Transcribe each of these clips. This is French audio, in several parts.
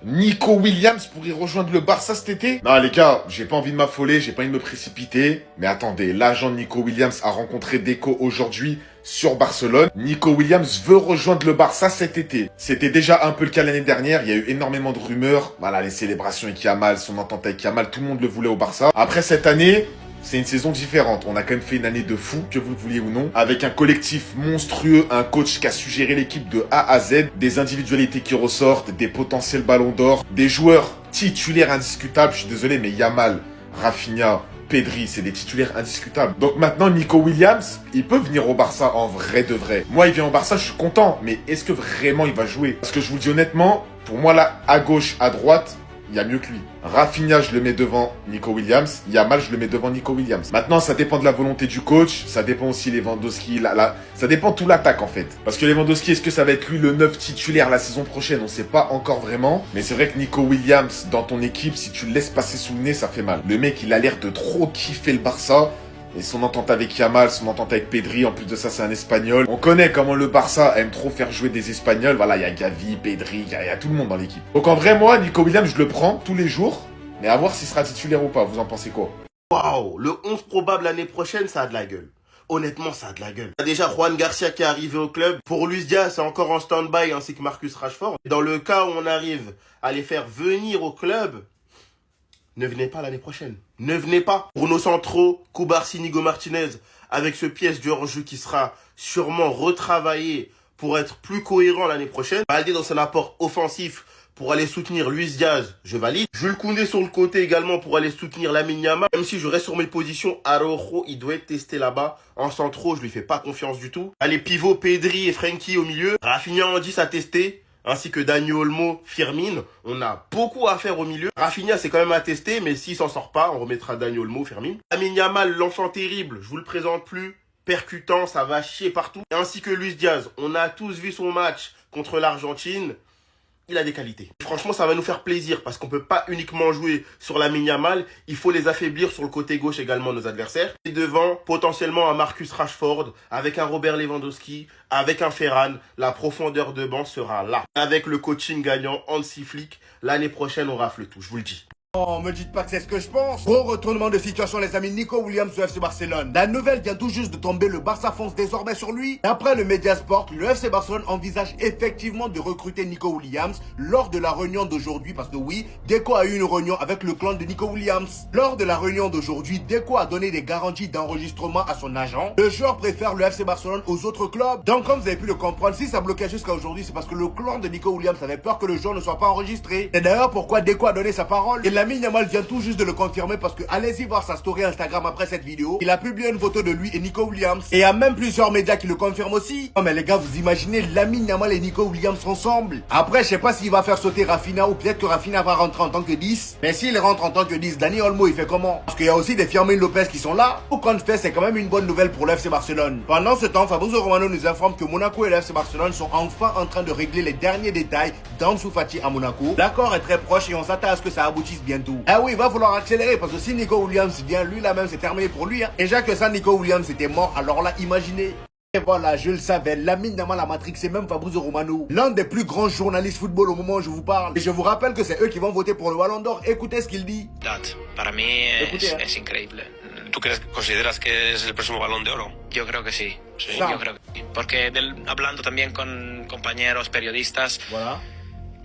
Nico Williams pourrait rejoindre le Barça cet été? Non les gars, j'ai pas envie de m'affoler, j'ai pas envie de me précipiter. Mais attendez, l'agent de Nico Williams a rencontré Deco aujourd'hui sur Barcelone. Nico Williams veut rejoindre le Barça cet été. C'était déjà un peu le cas l'année dernière, il y a eu énormément de rumeurs. Voilà, les célébrations avec Yamal, son entente avec Yamal, tout le monde le voulait au Barça. Après cette année, c'est une saison différente. On a quand même fait une année de fou, que vous le vouliez ou non, avec un collectif monstrueux, un coach qui a su gérer l'équipe de A à Z, des individualités qui ressortent, des potentiels ballons d'or, des joueurs titulaires indiscutables. Je suis désolé, mais Yamal, Rafinha, Pedri, c'est des titulaires indiscutables. Donc maintenant, Nico Williams, il peut venir au Barça en vrai de vrai. Moi, il vient au Barça, je suis content, mais est-ce que vraiment il va jouer? Parce que je vous le dis honnêtement, pour moi là, à gauche, à droite, il y a mieux que lui. Rafinha, je le mets devant Nico Williams. Yamal, je le mets devant Nico Williams. Maintenant, ça dépend de la volonté du coach. Ça dépend aussi Lewandowski. Ça dépend de tout l'attaque, en fait. Parce que Lewandowski, est-ce que ça va être lui le 9 titulaire la saison prochaine? On sait pas encore vraiment. Mais c'est vrai que Nico Williams, dans ton équipe, si tu le laisses passer sous le nez, ça fait mal. Le mec, il a l'air de trop kiffer le Barça. Et son entente avec Yamal, son entente avec Pedri, en plus de ça, c'est un Espagnol. On connaît comment le Barça aime trop faire jouer des Espagnols. Voilà, il y a Gavi, Pedri, il y a tout le monde dans l'équipe. Donc en vrai, moi, Nico Williams, je le prends tous les jours. Mais à voir s'il sera titulaire ou pas. Vous en pensez quoi? Waouh, le 11 probable l'année prochaine, ça a de la gueule. Honnêtement, ça a de la gueule. Il y a déjà Juan Garcia qui est arrivé au club. Pour Luis Diaz, c'est encore en stand-by, ainsi que Marcus Rashford. Dans le cas où on arrive à les faire venir au club, ne venez pas l'année prochaine. Ne venez pas. Pour nos centraux, Cubarsí, Nigo Martinez, avec ce pièce du hors-jeu qui sera sûrement retravaillé pour être plus cohérent l'année prochaine. Baldé dans son apport offensif pour aller soutenir Luis Diaz, je valide. Jules Koundé sur le côté également pour aller soutenir Lamine Yamal. Même si je reste sur mes positions, Araujo, il doit être testé là-bas. En centraux, je lui fais pas confiance du tout. Allez, pivot, Pedri et Frenkie au milieu. Rafinha en 10 à tester. Ainsi que Dani Olmo, Firmine. On a beaucoup à faire au milieu. Rafinha, c'est quand même à tester, mais s'il s'en sort pas, on remettra Dani Olmo, Firmine. Lamine Yamal, l'enfant terrible, je vous le présente plus. Percutant, ça va chier partout. Ainsi que Luis Diaz. On a tous vu son match contre l'Argentine. Il a des qualités. Franchement, ça va nous faire plaisir parce qu'on peut pas uniquement jouer sur Lamine Yamal. Il faut les affaiblir sur le côté gauche également, nos adversaires. Et devant, potentiellement un Marcus Rashford, avec un Robert Lewandowski, avec un Ferran, la profondeur de banc sera là. Avec le coaching gagnant Hansi Flick, l'année prochaine, on rafle tout, je vous le dis. Oh, me dites pas que c'est ce que je pense. Gros retournement de situation, les amis. Nico Williams au FC Barcelone. La nouvelle vient tout juste de tomber. Le Barça fonce désormais sur lui. D'après le Mediasport, le FC Barcelone envisage effectivement de recruter Nico Williams lors de la réunion d'aujourd'hui. Parce que oui, Deco a eu une réunion avec le clan de Nico Williams. Lors de la réunion d'aujourd'hui, Deco a donné des garanties d'enregistrement à son agent. Le joueur préfère le FC Barcelone aux autres clubs. Donc, comme vous avez pu le comprendre, si ça bloquait jusqu'à aujourd'hui, c'est parce que le clan de Nico Williams avait peur que le joueur ne soit pas enregistré. C'est d'ailleurs pourquoi Deco a donné sa parole. Et Lamine Yamal vient tout juste de le confirmer parce que allez-y voir sa story Instagram après cette vidéo. Il a publié une photo de lui et Nico Williams. Et il y a même plusieurs médias qui le confirment aussi. Oh mais les gars, vous imaginez Lamine Yamal et Nico Williams ensemble? Après, je sais pas s'il va faire sauter Rafinha ou peut-être que Rafinha va rentrer en tant que 10. Mais s'il rentre en tant que 10, Dani Olmo il fait comment? Parce qu'il y a aussi des Firmine Lopez qui sont là. Tout compte fait, c'est quand même une bonne nouvelle pour l'FC Barcelone. Pendant ce temps, Fabrizio Romano nous informe que Monaco et l'FC Barcelone sont enfin en train de régler les derniers détails d'Ansu Fati à Monaco. L'accord est très proche et on s'attend à ce que ça aboutisse bientôt. Ah oui, il va falloir accélérer parce que si Nico Williams vient, lui là même c'est terminé pour lui. Déjà que ça, Nico Williams était mort, alors là, imaginez. Et voilà, je le savais, Lamine Yamal la Matrix, c'est même Fabrizio Romano, l'un des plus grands journalistes football au moment où je vous parle. Et je vous rappelle que c'est eux qui vont voter pour le Ballon d'Or. Écoutez ce qu'il dit. Para mí es increíble. ¿Tú consideras que es el próximo Balón de Oro? Yo creo que sí, No. yo creo que sí. Porque hablando también con compañeros periodistas, Voilà.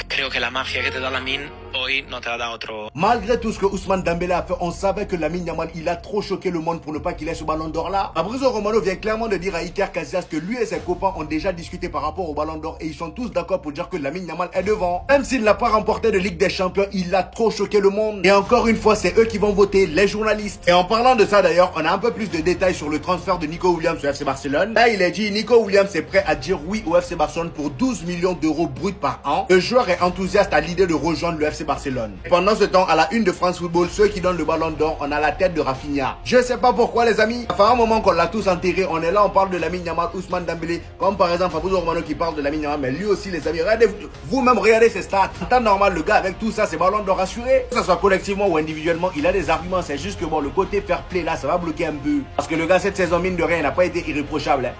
creo que la magia que te da Lamine hoy no te la da otro. Malgré tout ce que Ousmane Dembélé a fait, on savait que Lamine Yamal, il a trop choqué le monde pour ne pas qu'il ait ce ballon d'or là. Fabrizio Romano vient clairement de dire à Iker Casillas que lui et ses copains ont déjà discuté par rapport au ballon d'or et ils sont tous d'accord pour dire que Lamine Yamal est devant. Même s'il n'a pas remporté de Ligue des Champions, il a trop choqué le monde. Et encore une fois, c'est eux qui vont voter, les journalistes. Et en parlant de ça d'ailleurs, on a un peu plus de détails sur le transfert de Nico Williams au FC Barcelone. Là, il a dit Nico Williams est prêt à dire oui au FC Barcelone pour 12 millions d'euros bruts par an. Le joueur est enthousiaste à l'idée de rejoindre le FC Barcelone. Et pendant ce temps, à la une de France Football, ceux qui donnent le ballon d'or, on a la tête de Rafinha. Je sais pas pourquoi les amis, ça fait un moment qu'on l'a tous enterré, on est là, on parle de Lamine Yamal, Ousmane Dembélé, comme par exemple Fabrizio Romano qui parle de Lamine Yamal, mais lui aussi les amis, regardez, vous-même regardez ses stats. En temps normal, le gars avec tout ça, c'est ballon d'or assuré. Que ce soit collectivement ou individuellement, il a des arguments, c'est juste que bon, le côté fair play là, ça va bloquer un peu. Parce que le gars, cette saison, mine de rien, il n'a pas été irréprochable.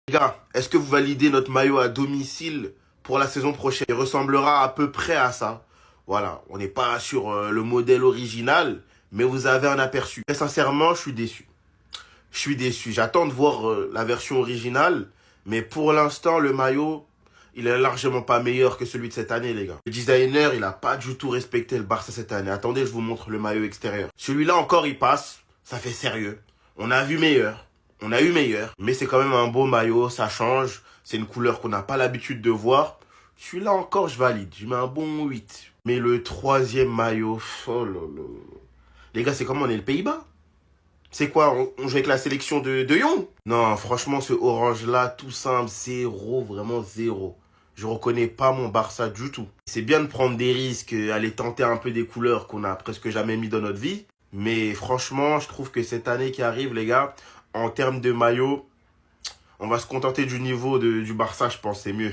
Les gars, est-ce que vous validez notre maillot à domicile pour la saison prochaine. Il ressemblera à peu près à ça. Voilà, on n'est pas sur le modèle original, mais vous avez un aperçu. Et sincèrement, je suis déçu. Je suis déçu. J'attends de voir la version originale, mais pour l'instant, le maillot, il est largement pas meilleur que celui de cette année, les gars. Le designer, il a pas du tout respecté le Barça cette année. Attendez, je vous montre le maillot extérieur. Celui-là encore, il passe. Ça fait sérieux. On a vu meilleur. On a eu meilleur. Mais c'est quand même un beau maillot. Ça change. C'est une couleur qu'on n'a pas l'habitude de voir. Celui-là encore, je valide. Je mets un bon 8. Mais le troisième maillot, oh là là. Les gars, c'est comment on est le Pays-Bas? C'est quoi, on joue avec la sélection de Jong? Non, franchement, ce orange-là, tout simple, zéro, vraiment zéro. Je reconnais pas mon Barça du tout. C'est bien de prendre des risques, aller tenter un peu des couleurs qu'on a presque jamais mis dans notre vie. Mais franchement, je trouve que cette année qui arrive, les gars, en termes de maillot, on va se contenter du niveau du Barça, je pense, c'est mieux.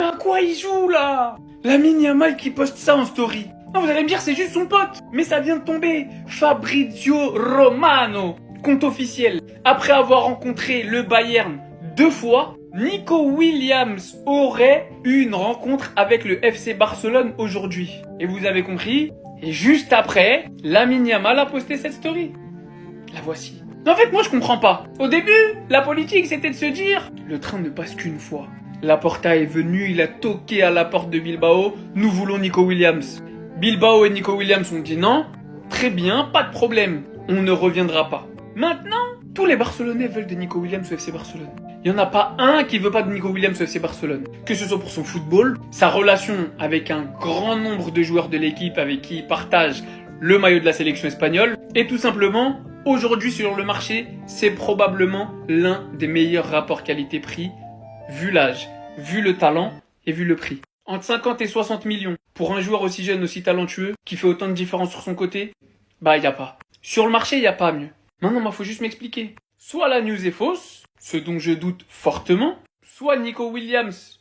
À quoi il joue là? Lamine Yamal qui poste ça en story. Non, vous allez me dire c'est juste son pote. Mais ça vient de tomber. Fabrizio Romano, compte officiel. Après avoir rencontré le Bayern 2 fois, Nico Williams aurait eu une rencontre avec le FC Barcelone aujourd'hui. Et vous avez compris. Et juste après, Lamine Yamal a posté cette story. La voici. En fait, moi je comprends pas. Au début, la politique c'était de se dire le train ne passe qu'une fois. Laporta est venu, il a toqué à la porte de Bilbao. Nous voulons Nico Williams. Bilbao et Nico Williams ont dit non. Très bien, pas de problème. On ne reviendra pas. Maintenant, tous les Barcelonais veulent de Nico Williams au FC Barcelone. Il n'y en a pas un qui veut pas de Nico Williams au FC Barcelone. Que ce soit pour son football, sa relation avec un grand nombre de joueurs de l'équipe avec qui il partage le maillot de la sélection espagnole. Et tout simplement, aujourd'hui sur le marché, c'est probablement l'un des meilleurs rapports qualité-prix vu l'âge, vu le talent et vu le prix. Entre 50 et 60 millions pour un joueur aussi jeune, aussi talentueux, qui fait autant de différence sur son côté, bah y a pas. Sur le marché, y a pas mieux. Maintenant, il faut juste m'expliquer. Soit la news est fausse, ce dont je doute fortement, soit Nico Williams,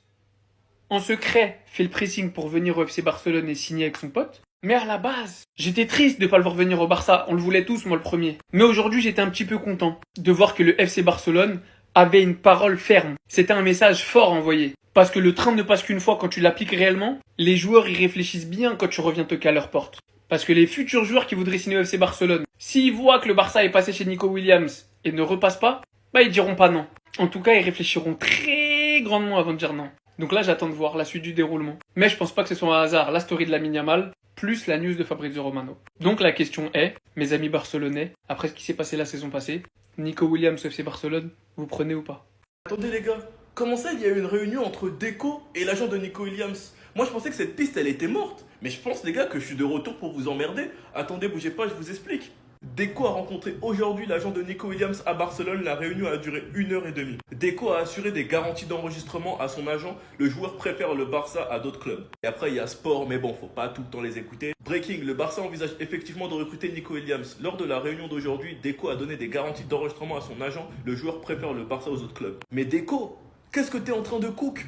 en secret, fait le pressing pour venir au FC Barcelone et signer avec son pote. Mais à la base, j'étais triste de pas le voir venir au Barça, on le voulait tous, moi le premier. Mais aujourd'hui, j'étais un petit peu content de voir que le FC Barcelone avait une parole ferme. C'était un message fort envoyé. Parce que le train ne passe qu'une fois quand tu l'appliques réellement, les joueurs y réfléchissent bien quand tu reviens toquer à leur porte. Parce que les futurs joueurs qui voudraient signer au FC Barcelone, s'ils voient que le Barça est passé chez Nico Williams et ne repasse pas, bah ils diront pas non. En tout cas, ils réfléchiront très grandement avant de dire non. Donc là, j'attends de voir la suite du déroulement. Mais je pense pas que ce soit un hasard, la story de Lamine Yamal, plus la news de Fabrizio Romano. Donc la question est, mes amis barcelonais, après ce qui s'est passé la saison passée, Nico Williams au FC Barcelone, vous prenez ou pas? Attendez les gars, comment ça il y a eu une réunion entre Deco et l'agent de Nico Williams? Moi je pensais que cette piste elle était morte, mais je pense les gars que je suis de retour pour vous emmerder. Attendez, bougez pas, je vous explique. Deco a rencontré aujourd'hui l'agent de Nico Williams à Barcelone, la réunion a duré 1h30. Deco a assuré des garanties d'enregistrement à son agent, le joueur préfère le Barça à d'autres clubs. Et après il y a sport, mais bon, faut pas tout le temps les écouter. Breaking, le Barça envisage effectivement de recruter Nico Williams. Lors de la réunion d'aujourd'hui, Deco a donné des garanties d'enregistrement à son agent, le joueur préfère le Barça aux autres clubs. Mais Deco, qu'est-ce que t'es en train de cook?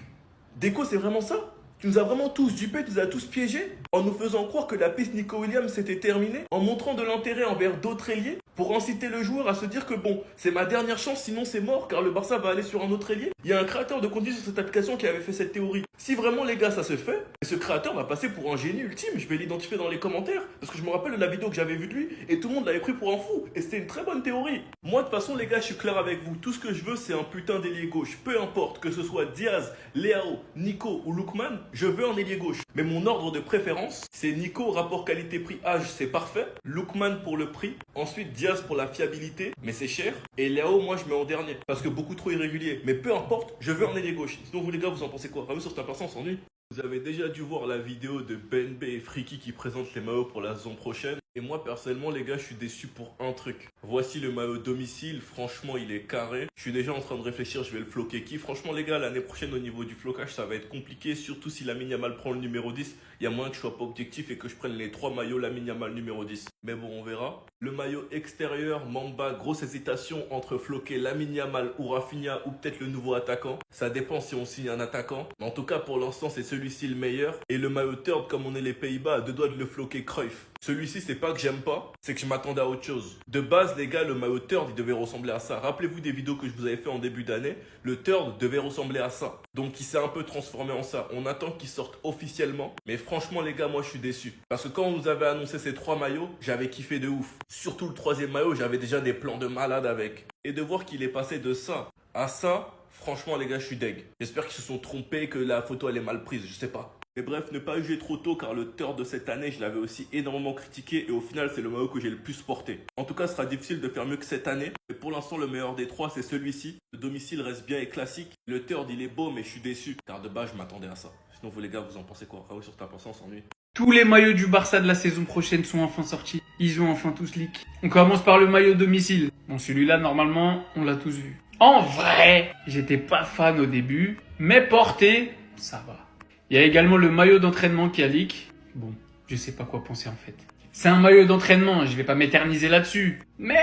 Deco, c'est vraiment ça? Tu nous as vraiment tous dupés, tu nous as tous piégés en nous faisant croire que la piste Nico Williams s'était terminée, en montrant de l'intérêt envers d'autres ailiers pour inciter le joueur à se dire que bon, c'est ma dernière chance, sinon c'est mort car le Barça va aller sur un autre ailier. Il y a un créateur de contenu sur cette application qui avait fait cette théorie. Si vraiment les gars ça se fait, ce créateur va passer pour un génie ultime, je vais l'identifier dans les commentaires parce que je me rappelle de la vidéo que j'avais vue de lui et tout le monde l'avait pris pour un fou et c'était une très bonne théorie. Moi de toute façon les gars je suis clair avec vous, tout ce que je veux c'est un putain d'ailier gauche, peu importe que ce soit Diaz, Leao, Nico ou Lookman, je veux un ailier gauche. Mais mon ordre de préférence c'est Nico rapport qualité-prix âge c'est parfait, Lookman pour le prix, ensuite Diaz pour la fiabilité mais c'est cher et Leao moi je mets en dernier parce que beaucoup trop irrégulier, mais peu importe, je veux un ailier gauche. Sinon vous les gars vous en pensez quoi? Vraiment sur cette personne on s'ennuie. Vous avez déjà dû voir la vidéo de BNB et Friki qui présentent les maillots pour la saison prochaine. Et moi personnellement les gars je suis déçu pour un truc. Voici le maillot domicile, franchement il est carré. Je suis déjà en train de réfléchir, je vais le floquer qui. Franchement les gars l'année prochaine au niveau du flocage ça va être compliqué. Surtout si Lamine Yamal prend le numéro 10. Il y a moyen que je sois pas objectif et que je prenne les 3 maillots Lamine Yamal numéro 10. Mais bon on verra. Le maillot extérieur, Mamba, grosse hésitation entre floquer Lamine Yamal ou Rafinha ou peut-être le nouveau attaquant. Ça dépend si on signe un attaquant. Mais en tout cas pour l'instant c'est celui-ci le meilleur. Et le maillot third comme on est les Pays-Bas à 2 doigts de le floquer Cruyff. Celui-ci c'est pas pas que j'aime pas, c'est que je m'attendais à autre chose. De base, les gars, le maillot Third, il devait ressembler à ça. Rappelez-vous des vidéos que je vous avais fait en début d'année. Le Third devait ressembler à ça. Donc, il s'est un peu transformé en ça. On attend qu'il sorte officiellement. Mais franchement, les gars, moi, je suis déçu. Parce que quand on nous avait annoncé ces 3 maillots, j'avais kiffé de ouf. Surtout le 3e maillot, j'avais déjà des plans de malade avec. Et de voir qu'il est passé de ça à ça, franchement, les gars, je suis deg. J'espère qu'ils se sont trompés, que la photo, elle est mal prise, je sais pas. Mais bref, ne pas juger trop tôt car le Third de cette année, je l'avais aussi énormément critiqué et au final, c'est le maillot que j'ai le plus porté. En tout cas, ce sera difficile de faire mieux que cette année. Mais pour l'instant, le meilleur des 3, c'est celui-ci. Le domicile reste bien et classique. Le Third, il est beau, mais je suis déçu car de base, je m'attendais à ça. Sinon, vous les gars, vous en pensez quoi? Raoul, sur ta pensée, on s'ennuie. Tous les maillots du Barça de la saison prochaine sont enfin sortis. Ils ont enfin tous leak. On commence par le maillot domicile. Bon, celui-là, normalement, on l'a tous vu. En vrai, j'étais pas fan au début, mais porté, ça va. Il y a également le maillot d'entraînement qui a leak. Bon, je sais pas quoi penser en fait. C'est un maillot d'entraînement, je vais pas m'éterniser là-dessus. Mais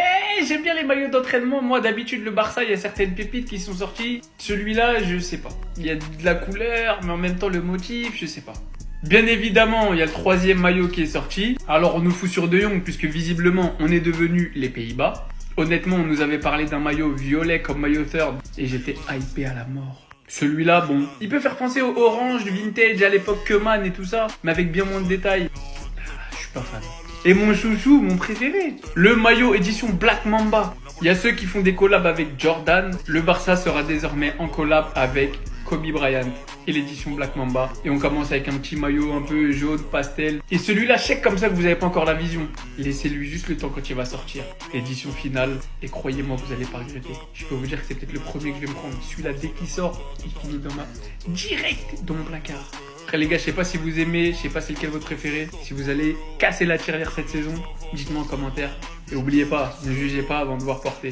j'aime bien les maillots d'entraînement. Moi, d'habitude, le Barça, il y a certaines pépites qui sont sorties. Celui-là, je sais pas. Il y a de la couleur, mais en même temps, le motif, je sais pas. Bien évidemment, il y a le 3e maillot qui est sorti. Alors, on nous fout sur De Jong, puisque visiblement, on est devenu les Pays-Bas. Honnêtement, on nous avait parlé d'un maillot violet comme maillot Third, et j'étais hypé à la mort. Celui-là, bon, il peut faire penser au orange du vintage à l'époque Keman et tout ça, mais avec bien moins de détails. Je suis pas fan. Et mon chouchou, mon préféré, le maillot édition Black Mamba. Il y a ceux qui font des collabs avec Jordan. Le Barça sera désormais en collab avec Kobe Bryant et l'édition Black Mamba. Et on commence avec un petit maillot un peu jaune, pastel. Et celui-là, check comme ça que vous n'avez pas encore la vision. Laissez-lui juste le temps quand il va sortir. Édition finale. Et croyez-moi, vous n'allez pas regretter. Je peux vous dire que c'est peut-être le premier que je vais me prendre. Celui-là, dès qu'il sort, il finit direct dans mon placard. Après les gars, je sais pas si vous aimez, je sais pas c'est lequel votre préféré. Si vous allez casser la tirelire cette saison, dites-moi en commentaire. Et n'oubliez pas, ne jugez pas avant de voir porter.